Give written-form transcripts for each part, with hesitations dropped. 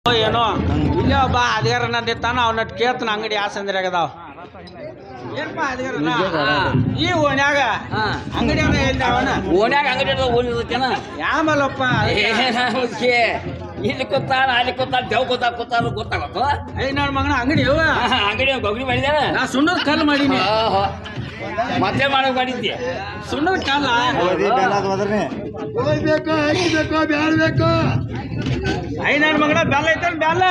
ಏನೋ ಇಲ್ಲೇ ಒಬ್ಬ ಅಧಿಕಾರನ ನಿಂತಾನ ಅವನ ಕೇಳ್ತಾನ ಅಂಗಡಿ ಯಾವ ಸಂದ್ರಾಗ ಅದಾವ ಏನಪ್ಪ ಅಧಿಕಾರನ ಈ ಓಣ್ಯಾಗ ಅಂಗಡಿ ಎಲ್ಲಿ ಅವನ ಓಣ್ಯಾಗ ಅಂಗಡಿ ಓಣಿರ್ತೇನ ಯಾಮಲ್ಲಪ್ಪ ಇಲ್ಲಿ ಕೂತಾನ ಅಲ್ಲಿ ಕೂತಾನ ದೇವ್ ಕೂತಾನ ಗೊತ್ತಾಗತ್ತು ನನ್ನ ಮಗನ ಅಂಗಡಿ ಅವ ಅಂಗಡಿ ಗೊಬ್ಬರಿ ಮಾಡಿದಾನ ನಾ ಸುಣ್ಣದ ಕಲ್ಲು ಮಾಡೀನಿ ಮತ್ತೆ ಮಾಡಕ್ ಮಾಡಿದ್ದೆ ಸುಣ್ಣದ ಕಲ್ಲ ಬ್ಯಾಳ್ಬೇಕು ನನ್ನ ಮಗನ ಬೆಲ್ಲ ಐತನ್ ಬೆಲ್ಲ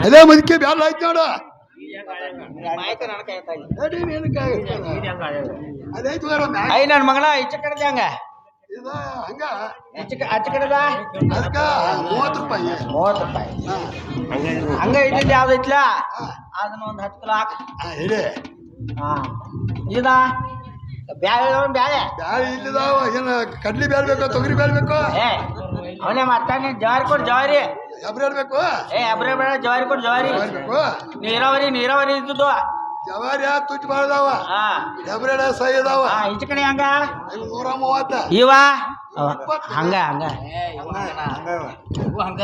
ಅದೇ ಮದಕ್ಕೆ ಬ್ಯಾಳ ಆಯ್ತು ನೋಡ ನನ್ನ ಮಗನ ಈಚೆ ಕಡೆದ ಹಂಗ ಹಂಗ ಆಚೆ ಕಡೆದ ಅದಕ್ಕ 30 ರೂಪಾಯಿ 30 ರೂಪಾಯಿ ಹಂಗ ಇದ್ದಿದ್ದು ಯಾವ್ದೈತ್ಲ ಅದನ್ನ ಒಂದು 10 ಕಿಲೋ ಹಾಕ ಹೇಳಿ ಇದ ಬ್ಯಾಳೆ ಬ್ಯಾಳೆ ಬ್ಯಾಳ ಇಲ್ಲಿದಾವ ಏನ ಕಡ್ಲಿ ಬ್ಯಾಳ್ಬೇಕು ತೊಗರಿ ಬ್ಯಾಳ್ಬೇಕು ಏ ಅವನೇ ಮಾತಾಡಿ ಜವಾರಿ ಕೊಡು ಜವಾರಿ ಎಬ್ರ ಹೇಳ್ಬೇಕು ಅಬ್ರೆ ಬೇಡ ಜವಾರಿ ಕೊಡು ಜವಾರಿ ಬೇಕು ನೀರಾವರಿ ಇದ್ದುದು ಜವಾರಿ ತುಟ್ಟಿ ಬಾಳ್ದಾವ ಎಬ್ರ ಸೈ ಇದಾವ ಈಚೆ ಕಡೆ ಹಂಗ 130 ಇವ ಹಂಗ ಹಂಗ ಹಂಗ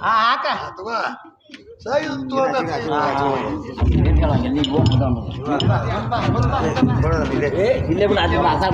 ಹಾಕ ತಗೋ ಸೈ ಇಲ್ಲೇ ಬಿಡ ಅದೇ ಮಾತಾಡ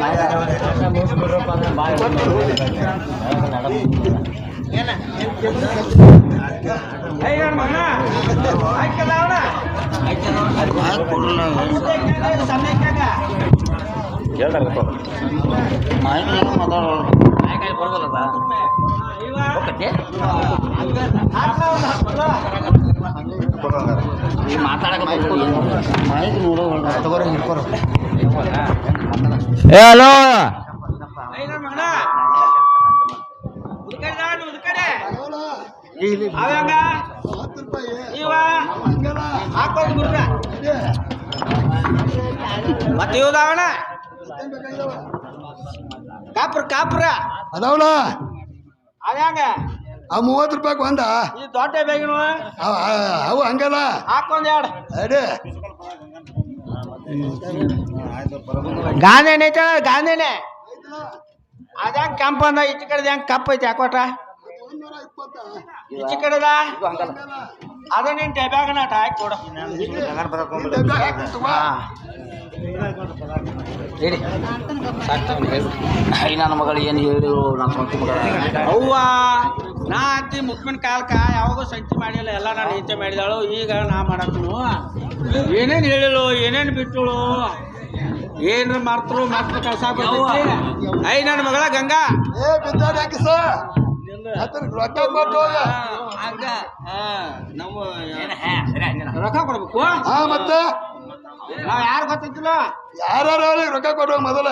ಹಲೋ ಮತ್ತೆ ಇವ್ದಾವಣ ಕಾಪ್ರ ಅದಾವಲ್ಲ ಅದ್ಯಾಂಗ ಆ 30 ರೂಪಾಯಿ ಒಂದ ಈ ದೊಡ್ಡ ಬೇಗಿನ ಅವು ಹಂಗಲ್ಲ ಹಾಕೊಂದ್ ಎರಡು ಅದೇ ಗಾಂಧಿನೇ ಐತೆ ಗಾಂಧಿನೇ ಅದ್ಯಾಂಗ ಕೆಂಪ ಅಂದ ಈಚೆ ಕಡೆದ ಹೆಂಗ್ ಕಪ್ಪ ಐತಿ ಯಾಕೋಟ ಈಚೆ ಕಡೆದ ಅದ ನೀನ್ ಟೆಬ್ಯಾಗ ನಾಟ ಹಾಕಿ ಕೊಡ ಹೇಳಿ ನನ್ನ ಮಗಳು ಏನು ಹೇಳಿ ನನ್ನ ಸ್ವಂತ ಮಗಳ ಅವ್ವ ನಾ ಅಂತಿ ಮುಖ್ಯಮನ್ ಕಾಲಕ್ಕ ಯಾವಾಗೂ ಸಂಚಿ ಮಾಡಿಲ್ಲ ಎಲ್ಲ ನಾನು ಈಚೆ ಮಾಡಿದಾಳು ಈಗ ನಾ ಮಾಡಕ್ಕೂ ಏನೇನು ಹೇಳಿಳು ಏನೇನು ಬಿಟ್ಟಳು ಏನ್ರ ಮರ್ತರು ಕೆಲಸ ನನ್ನ ಮಗಳ ಗಂಗಾ ಏ ಬಿದ್ದಾಡಿ ಹಾಕಿಸ ರೊಕ್ಕ ಕೊಟ್ಟು ಹೋಗ ಹಂಗ ನಮ್ಮ ರೊಕ್ಕ ಕೊಡ್ಬೇಕು ಹಾ ಮತ್ತೆ ನಾವ್ ಯಾರು ಗೊತ್ತಿಲ್ಲ ಯಾರು ರೊಕ್ಕ ಕೊಟ್ಟು ಹೋಗ ಮೊದಲ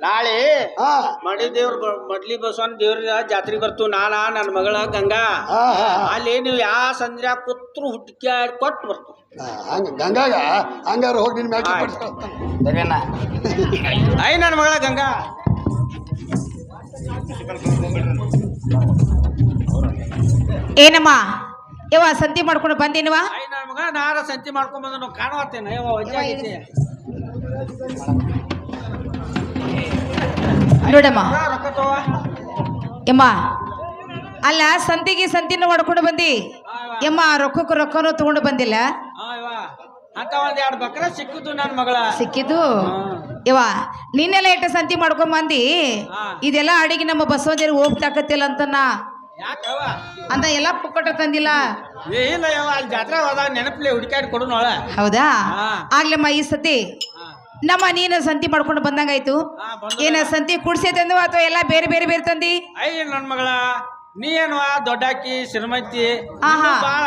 ನಾಳೆ ಹಾ ಮಡಿ ದೇವ್ರ ಮಡ್ಲಿ ಬಸವನ್ ದೇವ್ರ ಜಾತ್ರೆಗೆ ಬರ್ತು ನನ್ನ ಮಗಳ ಗಂಗಾ ಅಲ್ಲಿ ನೀವು ಯಾವ ಸಂದ್ರ ಕೂತ್ರು ಹುಟ್ಟಿಕ್ಯಾಡ್ ಕೊಟ್ಟು ಬರ್ತು ಹಂಗ ಗಂಗಾಗ ಹಂಗಾರ ಹೋಗಿ ನಿನ್ ಮ್ಯಾಚ್ ನನ್ನ ಮಗಳ ಗಂಗಾ ಏನಮ್ಮ ಯವ್ವ ಸಂತಿ ಮಾಡ್ಕೊಂಡು ಬಂದೇನವ ನನ್ನ ಮಗ ನಾರ ಸಂತಿ ಮಾಡ್ಕೊಂಡ್ ಬಂದ ನಾವು ಕಾಣುವತ್ತೇನ ವಜ್ಜಾಗೈತಿ ನೋಡಮ್ಮ ರೊಕ್ಕ ತಗೋ ಯಮ್ಮ ಅಲ್ಲ ಸಂತಿನ ಮಾಡ್ಕೊಂಡು ಬಂದಿ ಯಮ್ಮ ರೊಕ್ಕನೂ ತಗೊಂಡು ಬಂದಿಲ್ಲ ಅಂತ ಒಂದ್ 2 ಬಕ್ರ ಸಿಕ್ಕಿತು ನನ್ನ ಮಗಳ ಸಿಕ್ಕಿದ್ದು ಯವ್ವ ನಿನ್ನೆಲ್ಲ ಇಟ್ಟ ಸಂತಿ ಮಾಡ್ಕೊಂಡ್ ಬಂದಿ ಇದೆಲ್ಲ ಅಡಿಗೆ ನಮ್ಮ ಬಸವದೇವ್ರಿಗೆ ಹೋಗ್ತಾಕತ್ತಿಲ್ಲ ಅಂತನ ಯಾಕವ ಅಂತ ಎಲ್ಲ ಪುಕ್ಕಟ ತಂದಿಲ್ಲ ಇಲ್ಲ ಯಾವ ಅಲ್ಲಿ ಜಾತ್ರೆ ಹೋದಾಗ ನೆನಪಲೆ ಹುಡುಕಾಡಿ ಕೊಡು ನೋಳ ಹೌದಾ ಆಗ್ಲಮ್ಮ ಈ ಸತಿ ನಮ್ಮ ನೀನು ಸಂತಿ ಮಾಡ್ಕೊಂಡು ಬಂದಂಗಾಯ್ತು ಏನ ಸಂತಿ ಕುಡ್ಸೈತೆ ಅಂದವ ಅಥವಾ ಎಲ್ಲ ಬೇರೆ ಬೇರೆ ಬೇರೆ ತಂದಿ ನನ್ನ ಮಗಳ ನೀ ಏನು ದೊಡ್ಡಾಕಿ ಶ್ರೀಮಂತಿ ಬಾಳ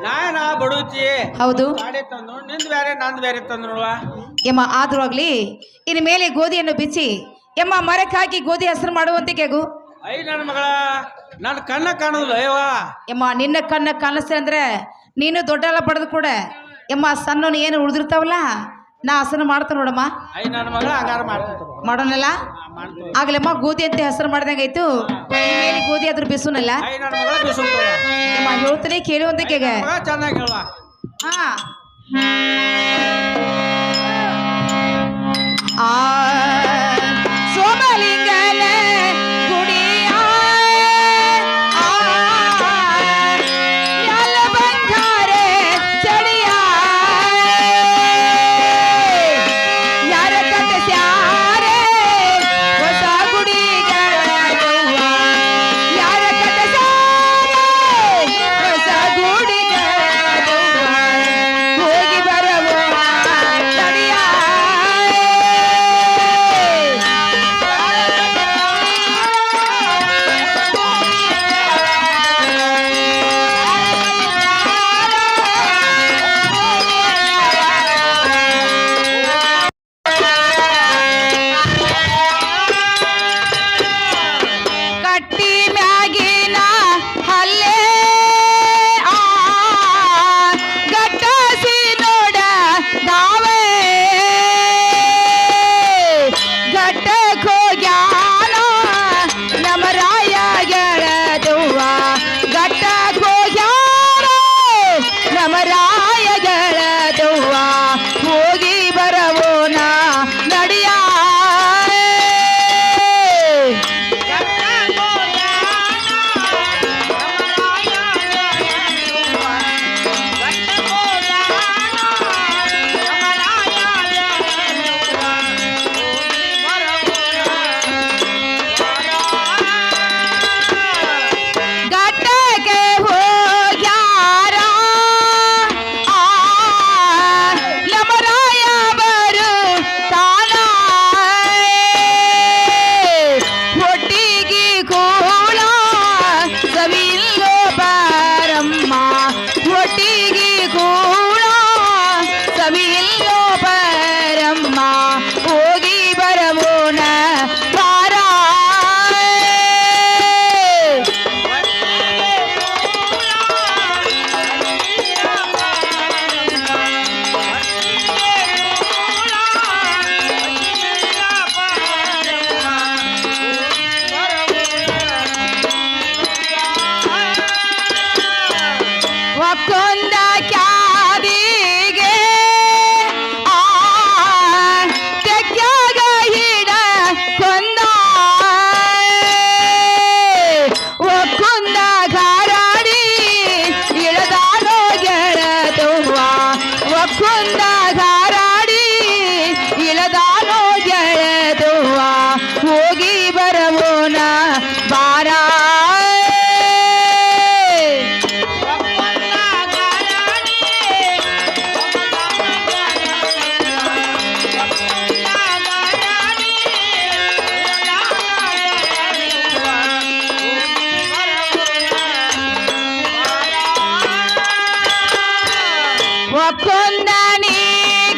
ನಾಯನ ಬಡುತಿ ಹೌದು ಗಾಡಿ ತಂದು ನಿಂದ್ ಬೇರೆ ನಂದ್ ಬೇರೆ ತಂದ್ರು ಯಮ್ಮ ಆದ್ರೂ ಆಗ್ಲಿ ಇನ್ ಮೇಲೆ ಗೋಧಿಯನ್ನು ಬಿಚ್ಚಿ ಯಮ್ಮ ಮರಕ್ಕೆ ಹಾಕಿ ಗೋಧಿ ಹಸಿರು ಮಾಡುವಂತೆ ಕೇಗು ನನ್ನ ಮಗಳ ನನ್ನ ಕಣ್ಣ ಕಾಣುದಿಲ್ಲ ಅಯ್ಯವ ಯಮ್ಮ ನಿನ್ನ ಕಣ್ಣ ಕಾಣಿಸ್ತೇ ಅಂದ್ರೆ ನೀನು ದೊಡ್ಡಲ್ಲ ಪಡೆದು ಕೂಡ ಯಮ್ಮ ಸಣ್ಣನು ಏನು ಉಳಿದಿರ್ತಾವಲ್ಲ ನಾ ಹಸರು ಮಾಡ್ತಾನ ನೋಡಮ್ಮ ನನ್ನ ಮಗಳ ಹಂಗಾರ ಮಾಡೋಣಲ್ಲ ಆಗ್ಲಮ್ಮ ಗೋಧಿ ಅಂತ ಹೆಸರು ಮಾಡ್ದಂಗಾಯ್ತು ಮೇಲೆ ಗೋಧಿ ಆದ್ರೂ ಬಿಸುನಲ್ಲ ನನ್ನ ಮಗಳ ಬಿಸುಂತ ಯಮ್ಮ ಹೇಳ್ತೀನಿ ಕೇಳುವಂತ ಕೇಗ ಚೆನ್ನಾಗಿ ಹೇಳುವ ಹಾ ಸೋಮಲಿಂಗನ ಗುಡಿಯ ಹೊಟ್ಟಿ ಮ್ಯಾಗಿನ ಹಲ್ಲೆ ಆ ಗಟ್ಟಸಿ ನೋಡ ದಾವೆ ಘಟ್ಟಕ್ ಹೋಗ್ಯಾನ ನಮ್ಮ ರಾಯ ಗೆಳದುವ ಘಟ್ಟಕ್ ಹೋಗ್ಯಾನ ನಮ್ಮ ರಾಯ ಗೆಳದುವ ಹೋಗಿ ಬರವೋನ ನಡಿಯ ಘಟ್ಟಕ್ಕೆ ಹೋಗ್ಯಾರ ಆ ಯಮರಾಯ ಬರು ತಾನ ಹೊಟ್ಟಿಗೆ ಕೂಳ ಸವಿಲ್ಲೋ ಬಾರಮ್ಮ ಹೊಟ್ಟಿಗೆ ಕೂಳ ಸವಿಲ್ಲೋ ಬಾರಮ್ಮ ಹೋಗಿ ಬರವೋಣ ಬಾರ ಒಕ್ಕೊಂದ ಕ್ಯಾದಿಗೆ ಆ ತೆಗ್ಯಾಗ ಹಿಡ ಕೊಂದ ಒಕ್ಕೊಂದ ಗಾರಾಡಿ ಇಳದಾನೋ ಗೆಳದುವ ಒಕ್ಕೊಂದ ಗಾರಾಡಿ ಇಳದಾನೋ ಗೆಳದುವ ಹೋಗಿ ಬರವೋನ ಬಾರ ಒಕ್ಕೊಂದ ನೀ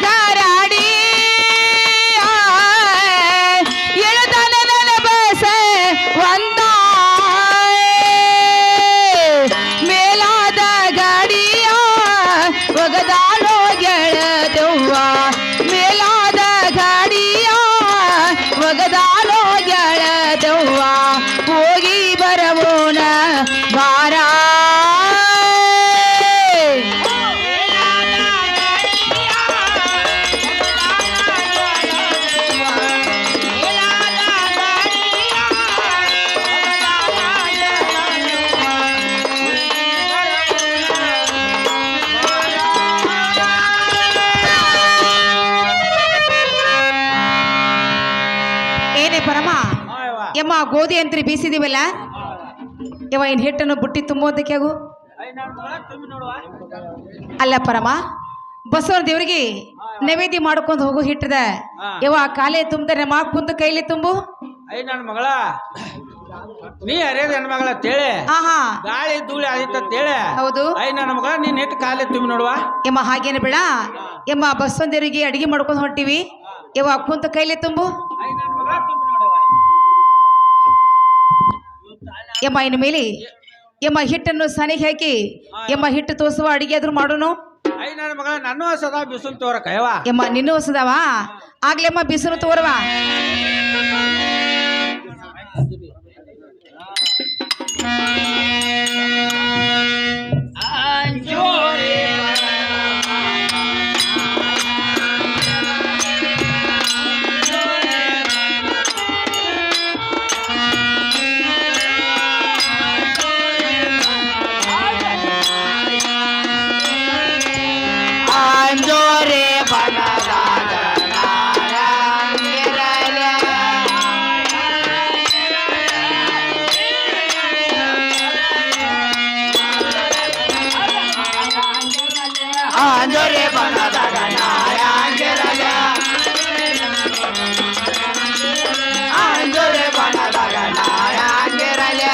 ಗಾರಾಡಿ ಇಳದನ ನನ್ನ ಬಸ ಒಂದ ಮೇಲಾದ ಗಾಡಿಯ ಒಗದಾನೋ ಗೆಳದುವ ಮೇಲಾದ ಗಾಡಿಯ ಒಗದಾನೋ ಗೆಳದುವ ಹೋಗಿ ಬರವೋಣ ಬಾರ ಏನೇ ಪರಮ ಯಮ್ಮ ಗೋಧಿ ಅಂತ್ರಿ ಬೀಸಿದೀವಲ್ಲ ಯವ ಇನ್ ಹಿಟ್ಟನ್ನು ಬುಟ್ಟಿ ತುಂಬೋದಕ್ಕೆ ಆಗು ಅಲ್ಲ ಪರಮ ಬಸವನ ದೇವರಿಗೆ ನೈವೇದ್ಯ ಮಾಡ್ಕೊಂಡು ಹೋಗು ಹಿಟ್ಟದ ಯವ ಕಾಲೇ ತುಂಬ್ತಾರೆ ಮಾ ಕುಂತ ಕೈಲಿ ತುಂಬು ನನ್ನ ಮಗಳ ನೀ ಅರೇದ ಹೆಣ್ಮಗಳ ತೇಳೆ ಹಾ ಹಾ ಗಾಳಿ ಧೂಳಿ ಆದಿತ್ತ ತೇಳೆ ಹೌದು ನನ್ನ ಮಗಳ ನೀನ್ ನೆಟ್ಟು ಕಾಲೇ ತುಂಬಿ ನೋಡುವ ಯಮ್ಮ ಹಾಗೇನು ಬೇಡ ಯಮ್ಮ ಬಸವನ ದೇವರಿಗೆ ಅಡಿಗೆ ಮಾಡ್ಕೊಂಡು ಹೊಂಟಿವಿ ಯವ ಕುಂತ ಕೈಲಿ ತುಂಬು ನನ್ನ ಮಗಳ ತುಂಬಿ ನೋಡುವ ಯಮ್ಮ ಇನ್ನು ಮೇಲೆ ಯಮ್ಮ ಹಿಟ್ಟನ್ನು ಸನಿಗೆ ಹಾಕಿ ಯಮ್ಮ ಹಿಟ್ಟು ತೋರಿಸುವ ಅಡಿಗೆ ಆದ್ರೂ ಮಾಡೋನು ನನ್ನ ಮಗಳ ನನ್ನ ಸದಾ ಬಿಸಿಲು ತೋರ ಕಯವ ಯಮ್ಮ ನಿನ್ನೂ ಹೊಸದವ ಆಗ್ಲಮ್ಮ ಬಿಸಿಲು ತೋರವ ಅಂಜೋರೆ ಬನದಾಗ ನಾರಂಗಿರಲೆ. ಅಂಜೋರೆ ಬನದಾಗ ನಾರಂಗಿರಲೆ. ಅಂಜೋರೆ ಬನದಾಗ ನಾರಂಗಿರಲೆ.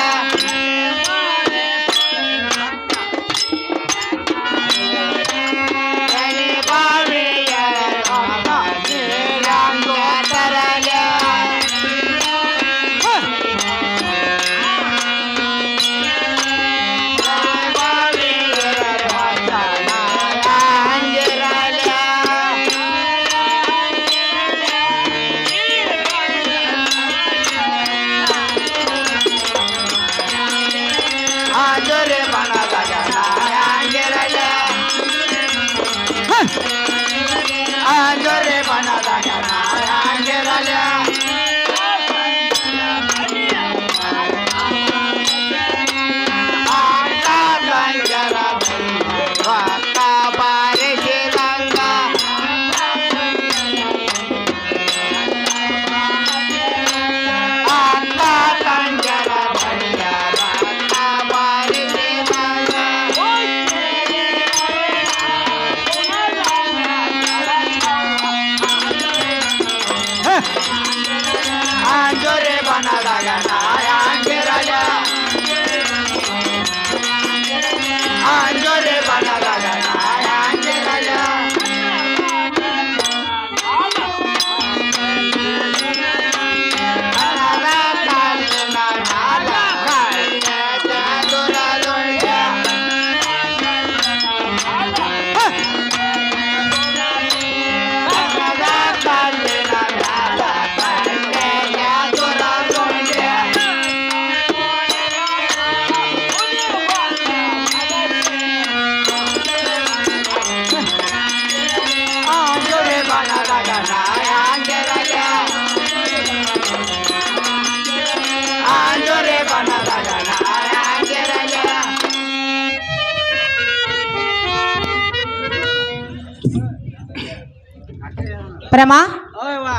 ಪ್ರಮ ಓಯವ್ವ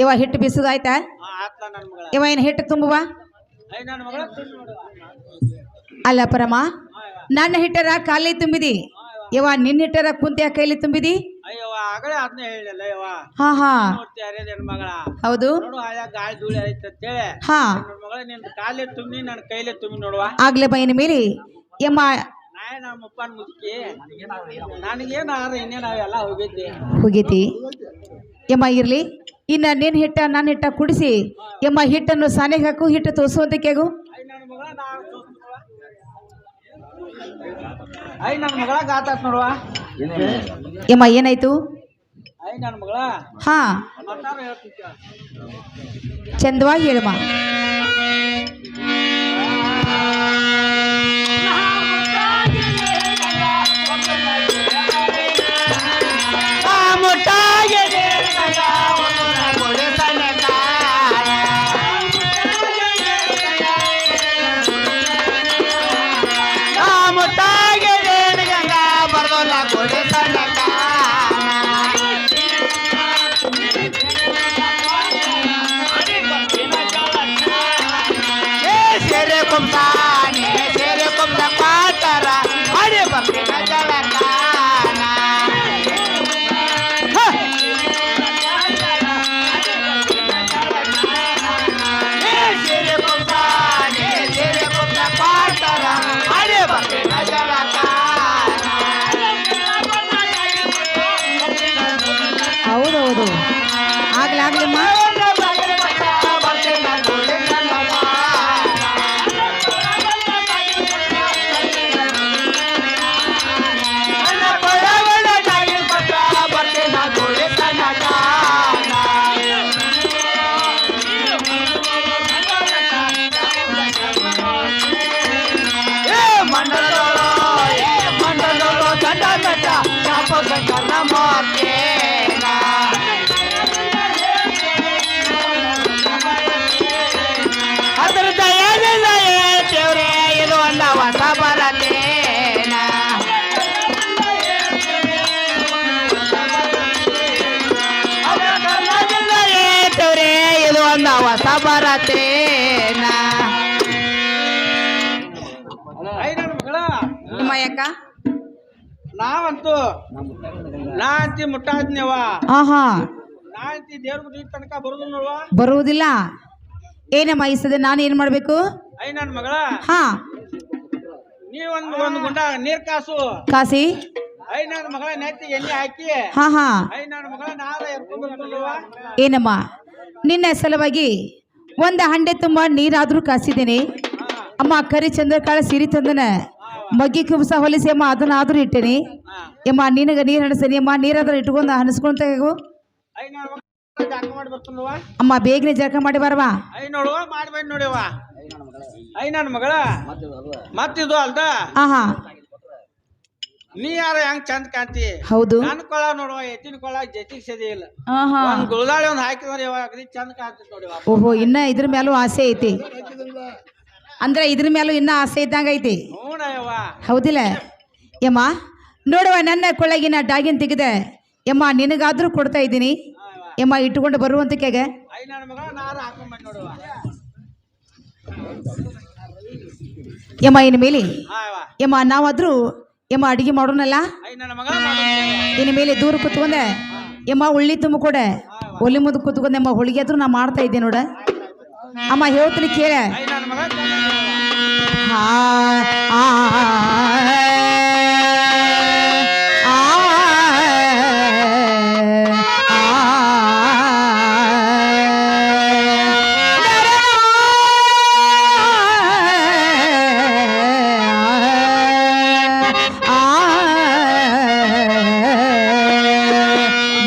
ಇವ ಹಿಟ್ಟು ಬಿಸುದು ಆಯ್ತಾ ಆತ್ಲ ನನ್ನ ಮಗಳ ಇವ ಏನು ಹಿಟ್ಟು ತುಂಬುವ ನನ್ನ ಮಗಳ ತಿಂದು ನೋಡುವ ಅಲ್ಲ ಪರಮ ನನ್ನ ಹಿಟ್ಟರ ಕಾಲಿ ತುಂಬಿದಿ ಇವ ನಿನ್ನ ಹಿಟ್ಟರ ಕುಂತಿಯ ಕೈಲಿ ತುಂಬಿದಿ ಅಯ್ಯವ್ವ ಆಗಲೇ ಅದನ್ನ ಹೇಳಿಲ್ಲ ಯವ್ವ ಹಾ ಹಾ ನೋಡ್ತಿ ಅರೇ ನನ್ನ ಮಗಳ ಹೌದು ನೋಡು ಆಯಾ ಗಾಳಿ ಧೂಳಿ ಐತೆ ಅಂತೇಳಿ ಹಾ ನನ್ನ ಮಗಳ ನಿನ್ನ ಕಾಲೇ ತುಂಬಿ ನನ್ನ ಕೈಲೇ ತುಂಬಿ ನೋಡುವ ಆಗ್ಲೇ ಬೈನ ಮೇಲೆ ಯಮ್ಮ ನಾಳೆ ನಮ್ಮ ಅಪ್ಪನ ಮುದುಕಿ ನನಗೇನು ಆರ ಇನ್ನೇನು ಅವೆಲ್ಲ ಹೋಗಿದ್ದೆ ಹೋಗೈತಿ ಯಮ್ಮ ಇರ್ಲಿ ಇನ್ನ ನಿನ್ನ ಹಿಟ್ಟ ನನ್ನ ಹಿಟ್ಟ ಕುಡಿಸಿ ಯಮ್ಮ ಹಿಟ್ಟನ್ನು ಸಾನೆಗೆ ಹಾಕು ಹಿಟ್ಟು ತೋರಿಸುವಂತ ಕೇಗು ನನ್ನ ಮಗಳ ನನ್ನ ಮಗಳ ಗಾತಾತ್ ನೋಡುವ ಯಮ್ಮ ಏನಾಯ್ತು ನನ್ನ ಮಗಳ ಹಾ ಮತ್ತಾರ ಹೇಳ್ತಿದ್ದ ಚಂದವಾಗಿ ಹೇಳಮ್ಮ ಹೌದೌದು ಆಗ್ಲಿ ಆಗ್ಲಮ್ಮ ನನ್ನ ಮಗಳ ನಿಮ್ಮ ಯಾಕ ನಾವಂತೂ ನಾ ಅಂತಿ ಮುಟ್ಟಾದ್ನೇವ ಆಹಾ ನಾ ಅಂತಿ ದೇವ್ರ ಗುಡಿ ತನಕ ಬರುದು ನೋಡುವ ಬರುವುದಿಲ್ಲ ಏನಮ್ಮ ಈ ಸದ ನಾನು ಏನ್ ಮಾಡ್ಬೇಕು ನನ್ನ ಮಗಳ ಹಾ ನೀವೊಂದು ಗುಂಡ ನೀರ್ ಕಾಸು ಕಾಸಿ ನನ್ನ ಮಗಳ ನೆತ್ತಿಗೆ ಎಣ್ಣೆ ಹಾಕಿ ಹಾ ಹಾ ನನ್ನ ಮಗಳ ನಾರ ಎರ್ಕೊಂಡು ಏನಮ್ಮ ನಿನ್ನ ಸಲುವಾಗಿ ಒಂದ ಹಂಡೆ ತುಂಬ ನೀರಾದ್ರೂ ಕಾಸಿದ್ದೇನೆ ಅಮ್ಮ ಕರಿ ಚಂದ್ರಕಾಳ ಸಿರಿ ತಂದನ ಮಗ್ಗಿ ಕುಬ್ಸ ಹೊಲಿಸಿ ಅಮ್ಮ ಅದನ್ನಾದ್ರೂ ಇಟ್ಟೇನಿ ಅಮ್ಮ ನಿನಗ ನೀರು ಹಣಸೇನಿ ಅಮ್ಮ ನೀರಾದ್ರೂ ಇಟ್ಕೊಂಡು ಹಣಸ್ಕೊಂತ ಜಾಕ ಮಾಡಿ ಬರ್ತಾನವ ಅಮ್ಮ ಬೇಗನೆ ಜಳಕ ಮಾಡಿ ಬರವಾ ನೋಡುವ ಮಾಡಿ ಬಂದ್ ನೋಡಿವ ನನ್ನ ಮಗಳ ಮತ್ತಿದು ಅಲ್ದ ಆಹಾ ನೀ ಯಾರ ಹೆಂಗ್ ಚಂದ ಕಾಂತಿ ಹೌದು ನನ್ ಕೊಳ ನೋಡುವ ಎತ್ತಿನ ಕೊಳ ಜತಿಗ್ ಸದಿ ಇಲ್ಲ ಆಹಾ ಒಂದ್ ಗುಳದಾಳಿ ಒಂದ್ ಹಾಕಿದ್ರೆ ಇವಾಗ ಅಗದಿ ಚಂದ ಕಾಂತಿ ನೋಡಿವ ಓಹೋ ಇನ್ನ ಇದ್ರ ಮೇಲೂ ಆಸೆ ಐತಿ ಅಂದ್ರೆ ಇದ್ರ ಮೇಲೂ ಇನ್ನ ಆಸೆ ಇದ್ದಂಗ ಐತಿ ಹ್ಞೂನಯ್ಯವ್ವ ಹೌದಿಲ್ಲ ಯಮ್ಮ ನೋಡುವ ನನ್ನ ಕೊಳಗಿನ ಡಾಗಿನ್ ತೆಗೆದ ಯಮ್ಮ ನಿನಗಾದ್ರೂ ಕೊಡ್ತಾ ಇದ್ದೀನಿ ಯಮ್ಮ ಇಟ್ಟುಕೊಂಡು ಬರುವಂತ ಕೆಗ ನನ್ನ ಮಗಳ ನಾರ ಹಾಕೊಂಡ್ ಬಂದ್ ನೋಡುವ ಯಮ್ಮ ಇನ್ ಮೇಲೆ ಹಾಯವ್ವ ಯಮ್ಮ ನಾವಾದ್ರೂ ಯಮ್ಮ ಅಡಿಗೆ ಮಾಡೋಣಲ್ಲ ನನ್ನ ಮಗಳ ಮಾಡು ಇನ್ ಮೇಲೆ ದೂರ ಕುತ್ಕೊಂಡೆ ಯಮ್ಮ ಉಳ್ಳಿ ತುಂಬ ಕೊಡ ಒಲಿ ಮುಂದೆ ಕುತ್ಕೊಂಡೆ ಅಮ್ಮ ಹೋಳಿಗೆ ಆದ್ರೂ ನಾ ಮಾಡ್ತಾ ಇದ್ದೆ ನೋಡ ಅಮ್ಮ ಹೇಳ್ತೀನಿ ಕೇಳ ನನ್ನ ಮಗಳ ಆ ಆ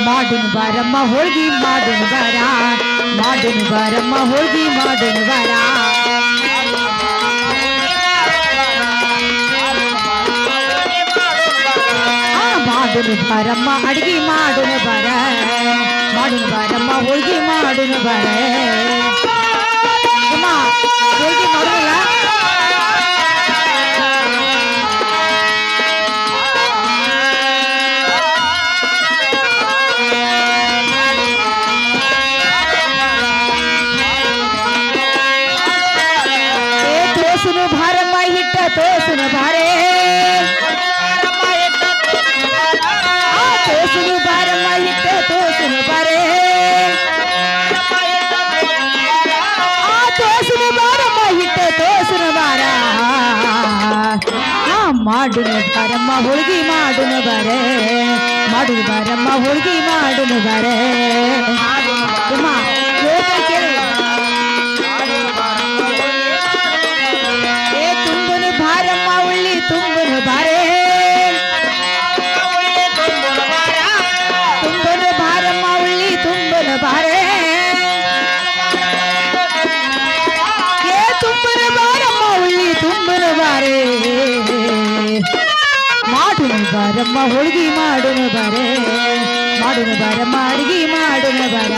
ಮಾಡುನು ಬಾರಮ್ಮ ಹೋಳ್ಗಿ ಮಾಡುನು ಬಾರ ಮಾಡುನು ಬಾರಮ್ಮ ಹೋಳ್ಗಿ ಮಾಡುನು ಬಾರ ಮಾಡುನು ಬಾರಮ್ಮ ಅಡಿಗೆ ಮಾಡುನು ಬಾರ ಮಾಡುನು ಬಾರಮ್ಮ ಹೋಳ್ಗಿ ಮಾಡುನು ಬಾರ ಅಮ್ಮ ಹೋಳ್ಗಿ ಮಾಡೋಲ್ಲ ಭಾರಮ್ಮ ಹಿಟ್ಟ ತೋಸುನು ಬಾರೆ ಆ ತೋಸುನು ಬಾರಮ್ಮ ಹಿಟ್ಟ ತೋಸುನು ಬಾರೆ ಆ ತೋಸುನು ಬಾರಮ್ಮ ಹಿಟ್ಟ ತೋಸುನು ಬಾರ ಆ ಮಾಡುನು ಬಾರಮ್ಮ ಹೋಳ್ಗಿ ಮಾಡುನು ಬಾರೆ ಮಾಡುನು ಬಾರಮ್ಮ ಹೋಳ್ಗಿ ಮಾಡುನು ಬಾರೆ ಅಮ್ಮ ಹೇಳ್ತಾರೆ ಕೇಳು ಏ ತುಂಬನು ಬಾರಮ್ಮ ಉಳ್ಳಿ ತುಂಬನು ಬಾರೆ ತುಂಬನು ಬಾರಮ್ಮ ಉಳ್ಳಿ ತುಂಬನು ಬಾರೆ ಏ ತುಂಬನು ಬಾರಮ್ಮ ಉಳ್ಳಿ ತುಂಬನು ಬಾರೆ ಮಾಡುನು ಬಾರಮ್ಮ ಹೋಳ್ಗಿ ಮಾಡುನು ಬಾರೆ ಮಾಡುನು ಬಾರಮ್ಮ ಅಡ್ಗಿ ಮಾಡುನು ಬಾರ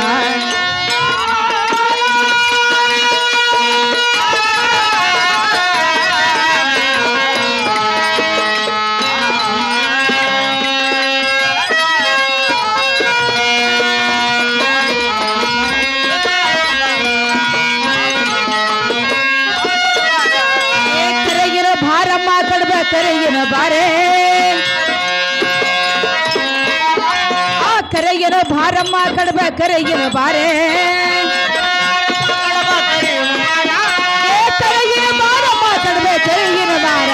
ಕರೆಗಿನ ಭಾರಮ್ಮ ಕಡ್ಬ ಕರೆಗಿನ ಬಾರೆ ಆ ಕರೆಗಿನ ಭಾರಮ್ಮ ಕಡ್ಬ ಕರೆಗಿನ ಬಾರೆ ಏ ಕರೆಗಿನ ಭಾರಮ್ಮ ಕಡ್ಬ ಕರೆಗಿನ ಬಾರ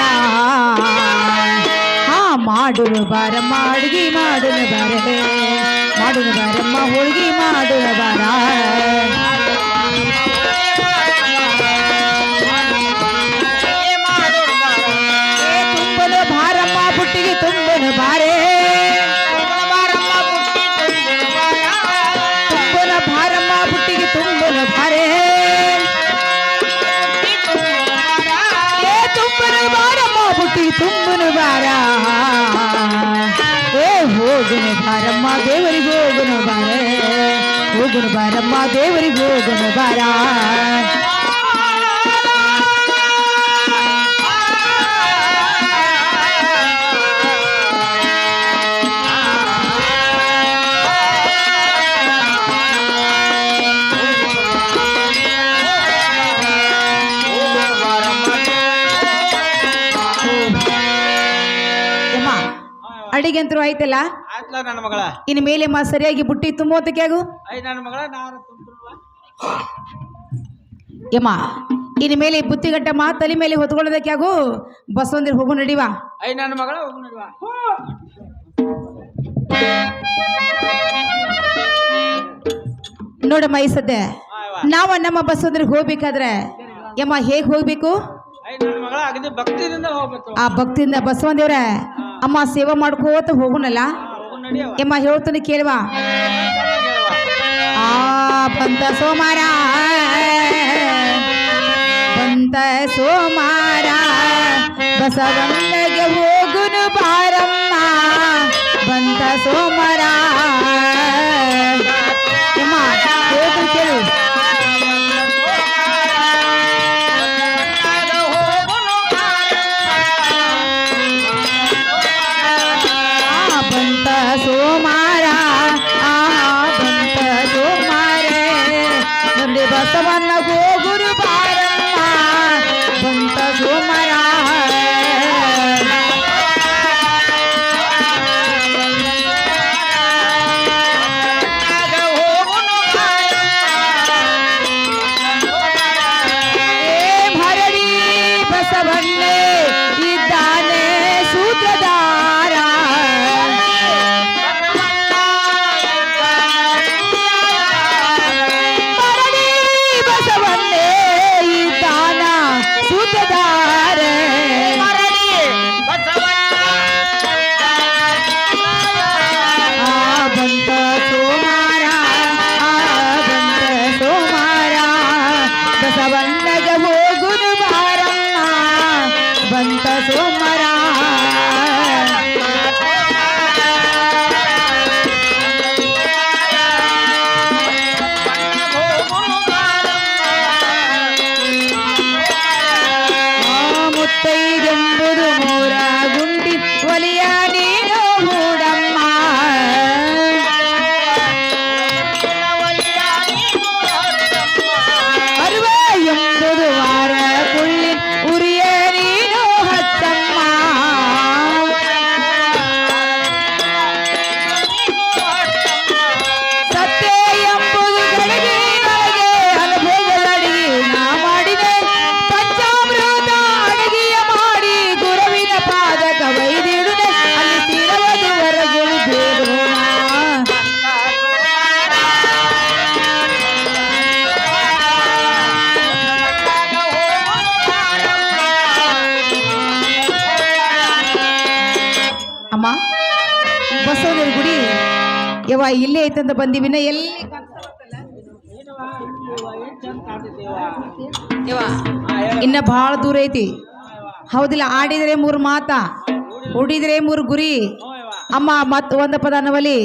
ಹಾ ಮಾಡುನು ಬಾರಮ್ಮ ಅಡ್ಗಿ ಮಾಡುನು ಬಾರೆ ಮಾಡುನು ಬಾರಮ್ಮ ಹೋಳ್ಗಿ ಮಾಡುನು ಬಾರ ತುಂಬನು ಭಾರಮ್ಮ ಬುಟ್ಟಿಗೆ ತುಂಬನು ಬಾರೆ ತುಂಬನ ಭಾರಮ್ಮ ಬುಟ್ಟಿಗೆ ತುಂಬನು ಬಾರೆ ಏ ತುಂಬನು ಬಾರಮ್ಮ ಬುಟ್ಟಿಗೆ ತುಂಬನು ಬಾರ ಏ ಹೋಗುನು ಬಾರಮ್ಮ ದೇವರಿಗೆ ಹೋಗುನು ಬಾರೆ ಹೋಗುನು ಬಾರಮ್ಮ ದೇವರಿಗೆ ಹೋಗುನು ಬಾರ ಅಡಿಗೆ ಅಂತರೂ ಆಯ್ತಲ್ಲ ಆಯ್ತಲ್ಲ ನನ್ನ ಮಗಳ ಇನ್ನು ಮೇಲೆ ಸರಿಯಾಗಿ ಬುಟ್ಟಿ ತುಂಬೋತಕ್ಕೆ ಆಗು ಐ ನನ್ನ ಮಗಳ ನಾನು ತುಂಬಿರುವ ಯಮ್ಮ ಇನ್ನು ಮೇಲೆ ಬುತ್ತಿಗಟ್ಟ ತಲೆ ಮೇಲೆ ಹೊತ್ಕೊಳ್ಳೋದಕ್ಕೆ ಆಗು ಬಸವಂದಿರ ಹೋಗು ನಡಿವಾ ಐ ನನ್ನ ಮಗಳ ಹೋಗಿ ನಡುವ ನೋಡಮ್ಮ ಈ ಸದ್ಯ ನಾವು ನಮ್ಮ ಬಸವಂದ್ರಿಗೆ ಹೋಗ್ಬೇಕಾದ್ರೆ ಯಮ್ಮ ಹೇಗ್ ಹೋಗ್ಬೇಕು ಐ ನನ್ನ ಮಗಳ ಅಗದಿ ಭಕ್ತಿದಿಂದ ಹೋಗ್ಬೇಕು ಆ ಭಕ್ತಿಯಿಂದ ಬಸವಂದೇವ್ರ ಅಮ್ಮ ಸೇವೆ ಮಾಡ್ಕೋತ ಹೋಗುನಲ್ಲ ಹೋಗಿ ನಡಿಯವ ಯಮ್ಮ ಹೇಳ್ತಾನೆ ಕೇಳುವ ಆ ಬಂತ ಸೋಮಾರ ಬಂತ ಸೋಮಾರ ಬಸವಣ್ಣಗೆ ಹೋಗುನು ಬಾರಮ್ಮ ಬಂತ ಸೋಮಾರ ಯಮ್ಮ ಹೇಳ್ತಾನೆ ಕೇಳು ಬಂತ ಸೋಮಾರ ಆ ಬಂತ ಸೋಮಾರೆ ಬಂದೆ ಬಸವಣ್ಣ ಹೋಗುರು ಬಾರಮ್ಮ ಬಂತ ಸೋಮಾರ ಏ ಭರಡಿ ಬಸವಣ್ಣೆ ಇದ್ದಾನೆ ಸೂತ್ರಧಾರ ಭರಡಿ ಬಸವಣ್ಣೆ ಇದ್ದಾನ ಸೂತ್ರಧಾರ ಆ ಬಂತ ಸೋಮಾರ ಆ ಬಂತ ಸೋಮಾರ ಬಸವಣ್ಣಗೆ ಹೋಗುನು ಬಾರಮ್ಮ ಬಂತ ಸೋಮಾರ ಮುತ್ತೈದೆಂಬುದು ಮೂರ ಗುಂಡಿ ಒಲಿಯ ನೀನು ಹೂಡಮ್ಮ ಅರುವ ಎಂಬುದು ವಾರ ಕುಳ್ಳಿ ಉರಿಯ ಬಸವನರ ಗುಡಿ ಯವ್ವ ಇಲ್ಲೇ ಐತಂತ ಬಂದಿವಿನ ಎಲ್ಲಿ ಯವ್ವ ಇನ್ನ ಭಾಳ ದೂರ ಐತಿ ಹೌದಿಲ್ಲ. ಆಡಿದ್ರೆ 3 ಮಾತ, ಉಡಿದ್ರೆ 3 ಗುರಿ. ಅಮ್ಮ ಒಂದು ಪದ ಅನ್ನವಲ್ಲಿ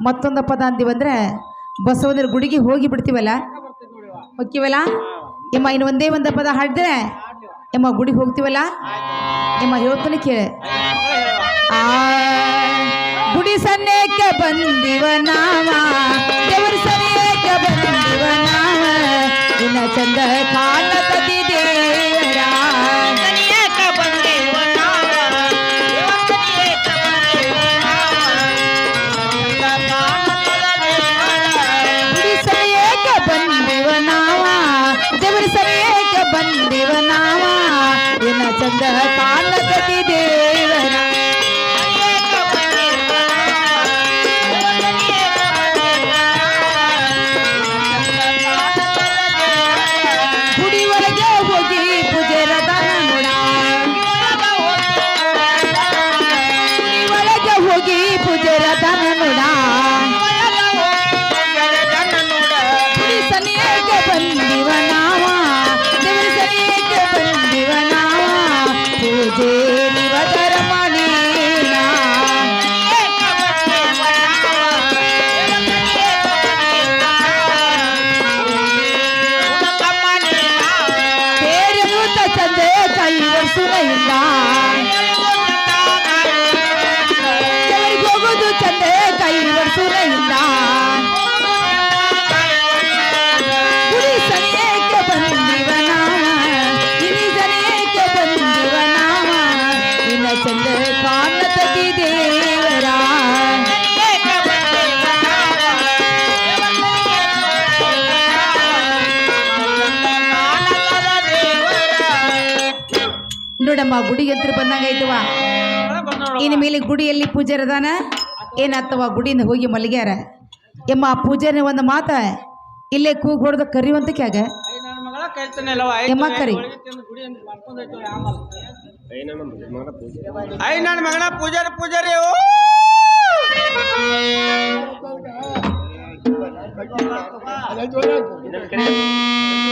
ಮತ್ತೊಂದು ಪದ ಅಂತೀವಂದ್ರೆ ಬಸವನರ ಗುಡಿಗೆ ಹೋಗಿ ಬಿಡ್ತೀವಲ್ಲ, ಹೋಗ್ತೀವಲ್ಲ ಯಮ್ಮ. ಇನ್ನು ಒಂದೇ ಒಂದು ಪದ ಹಾಡಿದ್ರೆ ಯಮ್ಮ ಗುಡಿಗೆ ಹೋಗ್ತೀವಲ್ಲ ಯಮ್ಮ. ಹೇಳ್ತಾನೆ ಕೇಳೆ. ಆ ಗುಡಿ ಸನ್ನೆಕ್ಕೆ ಬಂದಿವ ನಾವ, ದೇವರ ಸರಿಯಕ್ಕೆ ಬಂದಿವ ನಾವ, ಇನ್ನ ಚಂದ ಕಾಣತದಿ ದೇವರ ಸರಿಯಕ್ಕೆ ಬಂದಿವ ನಾವ, ದೇವರ ಸರಿಯಕ್ಕೆ ಬಂದಿವ ನಾವ, ಗುಡಿ ಸರಿಯಕ್ಕೆ ಬಂದಿವ ನಾವ, ದೇವರ ಸರಿಯಕ್ಕೆ ಬಂದಿವ ನಾವ, ಇನ್ನ ಚಂದ ಕಾಣತದಿ ದೇವರ ಹೋಗುದು ಚಂದೆ ಕೈ ವರ್ಷುರೈಂದ ಗುಡಿ ಸರಿಯಕ್ಕೆ ಬಂದಿವ ನಾವ, ಇನಿ ಸರಿಯಕ್ಕೆ ಬಂದಿವ ನಾವ, ಇನ್ನ ಚಂದ ಕಾಣತದಿ ದೇವರ ನೋಡಮ್ಮ. ಗುಡಿ ಯಂತ್ರ ಬಂದಂಗೈತವ. ಇನ್ನು ಮೇಲೆ ಗುಡಿಯಲ್ಲಿ ಪೂಜಾರದಾನ ಏನಾಗ್ತವ, ಗುಡಿಯಿಂದ ಹೋಗಿ ಮಲಗ್ಯಾರ ಯಮ್ಮ. ಪೂಜಾರಿ ಒಂದು ಮಾತ ಇಲ್ಲೇ ಕೂಗ್ ಹೊಡೆದು ಕರಿಯುವಂತಕ್ಕೆ ಆಗ ಯಮ್ಮ ಕರಿ. ನನ್ನ ಮಗನ ಪೂಜಾರಿ ಪೂಜಾರಿ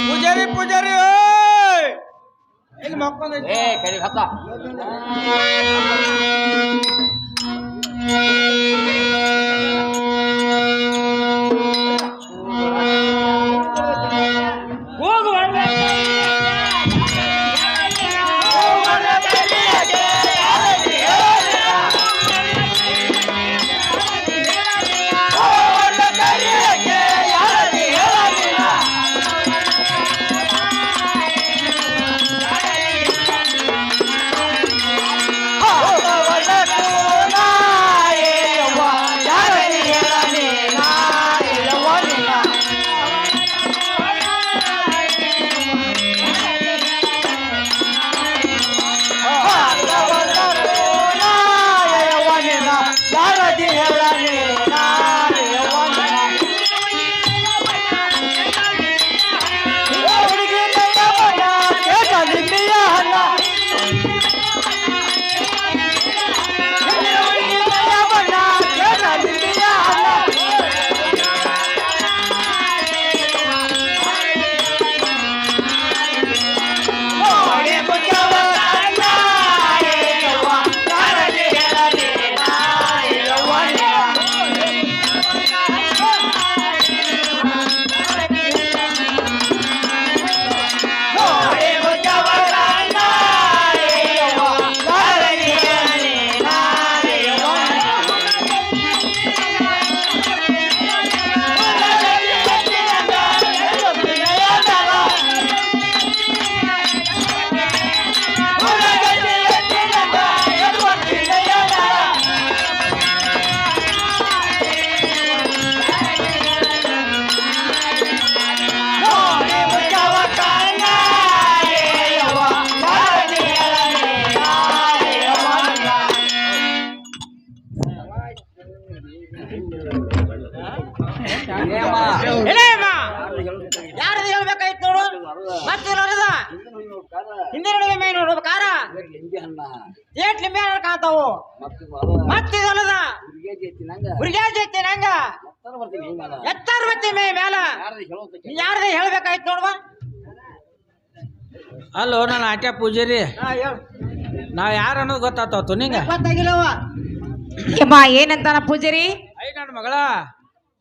ಪೂಜಾರಿ ಪೂಜಾರಿ ಇಲ್ಲಿ ಮಕ್ಕೊಂದೈತಿ. ಏ ಕರಿ ಹತ್ತ ಯಾರದು ಹೇಳ್ಬೇಕಾಯ್ತು ನೋಡು. ಮತ್ತೆ ಹಿಂದೆ ನಡುವೆ ಮೈ ನೋಡ್ಬೇಕಾರ ಏಟ್ ಲಿಂಬೆ ಹಣ್ಣು ಕಾಣ್ತಾವು. ಮತ್ತೆ ಹುಡುಗ್ಯಾರ ಜೊತೆ ನಂಗ ಎತ್ತಾರ ಬತ್ತಿ ಮೇ ಮ್ಯಾಲ ನೀ ಯಾರ್ದ ಹೇಳ್ಬೇಕಾಯ್ತು ನೋಡುವ. ಅಲ್ಲೋ ನಾನು ಆಟ್ಯ ಪೂಜಾರಿ ನಾವ್ ಯಾರು ಅನ್ನೋದು ಗೊತ್ತಾತು ನಿಂಗ ಗೊತ್ತಾಗಿಲ್ಲವ. ಯಮ್ಮ ಏನಂತಾನ ಪೂಜಾರಿ? ಐ ನನ್ನ ಮಗಳ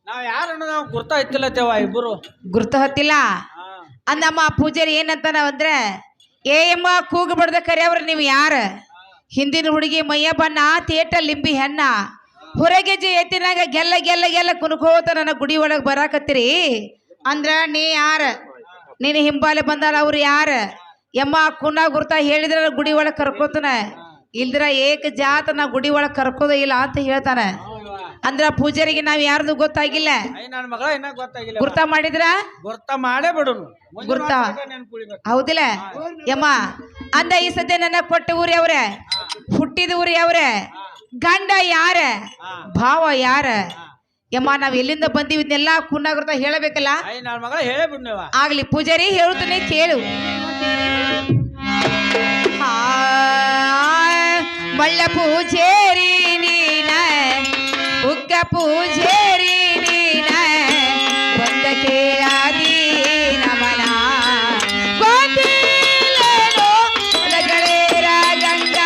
ನಾವ್ ಯಾರು ಅನ್ನೋದು ಅವ್ನು ಗುರ್ತ ಇತ್ತಿಲ್ಲತ್ತೇವ ಇಬ್ಬರು. ಗುರ್ತು ಹೊತ್ತಿಲ್ಲ ಅಂದಮ್ಮ ಪೂಜಾರಿ ಏನಂತಾನ ಅಂದ್ರೆ, ಏ ಅಮ್ಮ ಕೂಗು ಬಡ್ದ ಕರೆಯವ್ರ ನೀವು ಯಾರ? ಹಿಂದಿನ ಹುಡುಗಿ ಮೈಯ ಬಣ್ಣ ತೇಟ ಲಿಂಬಿ ಹೆಣ್ಣ ಹೊರಗೆಜ್ಜೆ ಎತ್ತಿನಾಗ ಗೆಲ್ಲ ಗೆಲ್ಲ ಗೆಲ್ಲ ಕುನ್ಕೋತ ನನ್ನ ಗುಡಿ ಒಳಗೆ ಬರಾಕತ್ತೀರಿ ಅಂದ್ರ ನೀ ಯಾರ? ನೀನು ಹಿಂಬಾಲೆ ಬಂದಾರ ಅವ್ರು ಯಾರ? ಯಮ್ಮ ಕುನ್ನ ಗುರ್ತ ಹೇಳಿದ್ರ ಗುಡಿ ಒಳಗೆ ಕರ್ಕೋತಾನ, ಇಲ್ದ್ರ ಏಕ ಜಾತ ನಾ ಗುಡಿ ಒಳಗೆ ಕರ್ಕೋದ ಇಲ್ಲ ಅಂತ ಹೇಳ್ತಾನ. ಅಂದ್ರ ಪೂಜಾರಿಗೆ ನಾವ್ ಯಾರ್ದು ಗೊತ್ತಾಗಿಲ್ಲ. ಐ ನನ್ನ ಮಗಳ ಇನ್ನ ಗೊತ್ತಾಗಿಲ್ಲ. ಗುರ್ತ ಮಾಡಿದ್ರ ಗುರ್ತ ಮಾಡೇ ಬಿಡುನು. ಗುರ್ತ ಹೌದಿಲ್ಲ ಯಮ್ಮ? ಅಂದ ಈ ಸದ್ಯ ನನ್ನ ಕೊಟ್ಟ ಊರಿ ಅವ್ರೆ, ಹುಟ್ಟಿದ ಊರಿ ಅವ್ರೆ, ಗಂಡ ಯಾರ, ಭಾವ ಯಾರ? ಯಮ್ಮ ನಾವ್ ಎಲ್ಲಿಂದ ಬಂದೀವಿ ಇದನ್ನೆಲ್ಲ ಕುನ್ನಾಗುರ್ತ ಹೇಳಬೇಕಲ್ಲ. ಐ ನನ್ನ ಮಗಳ ಹೇಳೇ ಬಿಡ್ನೇವ. ಆಗ್ಲಿ ಪೂಜಾರಿ ಹೇಳ್ತೀನಿ ಕೇಳು. ಮಳ್ಳ ಪೂಜೇರಿ ನೀನ, ಉಗ್ಗ ಪೂಜೇರಿ ನೀನ, ಬಂದ ಕೇಳಾದಿ ನಮನ ಗೋತಿಲೇನೋ ಲಗಳೇರ ಗಂಡ.